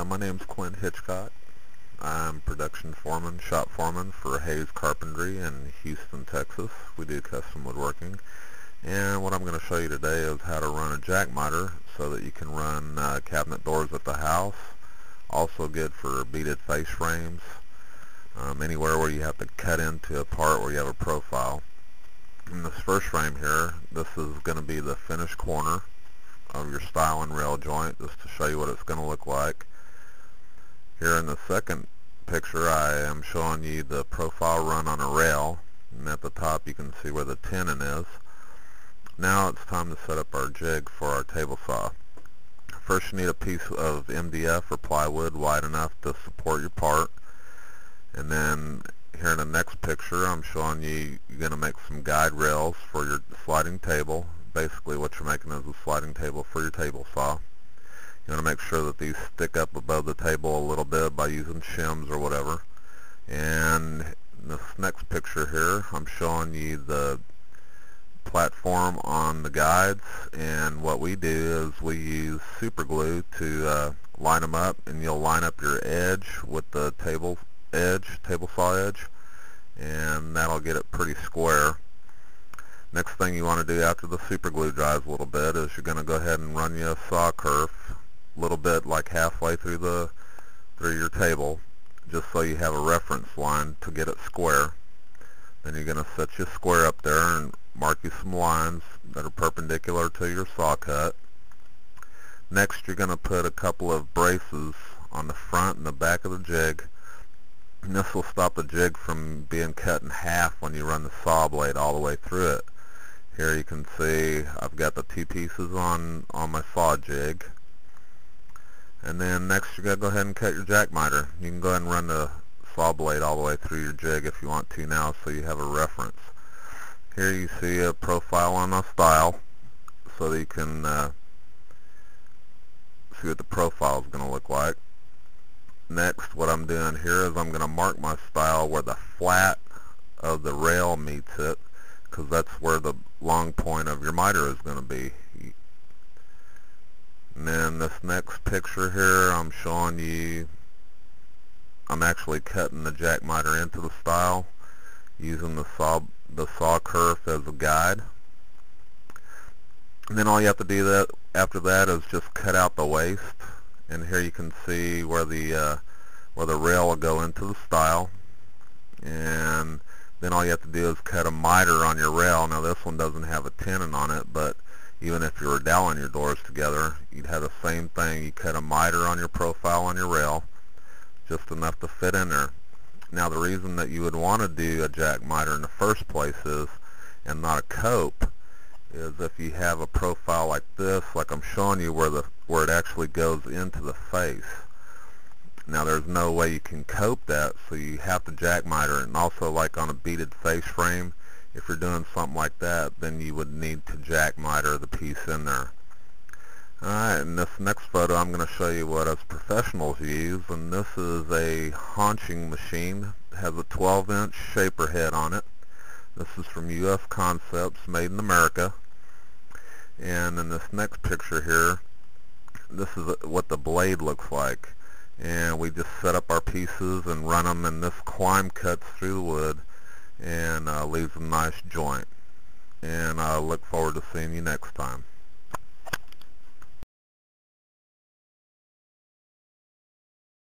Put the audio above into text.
My name's Quinn Hitchcock. I'm production foreman, shop foreman for Hayes Carpentry in Houston, Texas. We do custom woodworking. And what I'm going to show you today is how to run a jack miter so that you can run cabinet doors at the house. Also good for beaded face frames. Anywhere where you have to cut into a part where you have a profile. In this first frame here, this is going to be the finished corner of your stile and rail joint, just to show you what it's going to look like. Here in the second picture, I am showing you the profile run on a rail, and at the top you can see where the tenon is. Now it's time to set up our jig for our table saw. First, you need a piece of MDF or plywood wide enough to support your part, and then here in the next picture I'm showing you you're going to make some guide rails for your sliding table. Basically what you're making is a sliding table for your table saw. You want to make sure that these stick up above the table a little bit by using shims or whatever. And in this next picture here I'm showing you the platform on the guides, and what we do is we use super glue to line them up, and you'll line up your edge with the table saw edge, and that'll get it pretty square. Next thing you want to do after the super glue dries a little bit is you're going to go ahead and run you a saw kerf a little bit, like halfway through your table, just so you have a reference line to get it square. Then you're going to set your square up there and mark you some lines that are perpendicular to your saw cut. Next, you're going to put a couple of braces on the front and the back of the jig, and this will stop the jig from being cut in half when you run the saw blade all the way through it. Here you can see I've got the two pieces on my saw jig. And then next you're going to go ahead and cut your jack miter. You can go ahead and run the saw blade all the way through your jig if you want to now, so you have a reference. Here you see a profile on a stile, so that you can see what the profile is going to look like. Next, what I'm doing here is I'm going to mark my stile where the flat of the rail meets it, because that's where the long point of your miter is going to be. And then this next picture here, I'm showing you I'm actually cutting the jack miter into the stile using the saw kerf as a guide. And then all you have to do after that is just cut out the waste. And here you can see where the rail will go into the stile. And then all you have to do is cut a miter on your rail. Now this one doesn't have a tenon on it, but even if you were doweling your doors together, you'd have the same thing. You cut a miter on your profile on your rail, just enough to fit in there. Now the reason that you would want to do a jack miter in the first place is, and not a cope, is if you have a profile like this, like I'm showing you, where it actually goes into the face. Now there's no way you can cope that, so you have to jack miter. And also, like on a beaded face frame, if you're doing something like that, then you would need to jack miter the piece in there. Alright, in this next photo I'm going to show you what us professionals use, and this is a haunching machine. It has a 12-inch shaper head on it. This is from US Concepts, made in America. And in this next picture here, this is what the blade looks like. And we just set up our pieces and run them, and this climb cuts through the wood and leaves a nice joint. And I look forward to seeing you next time.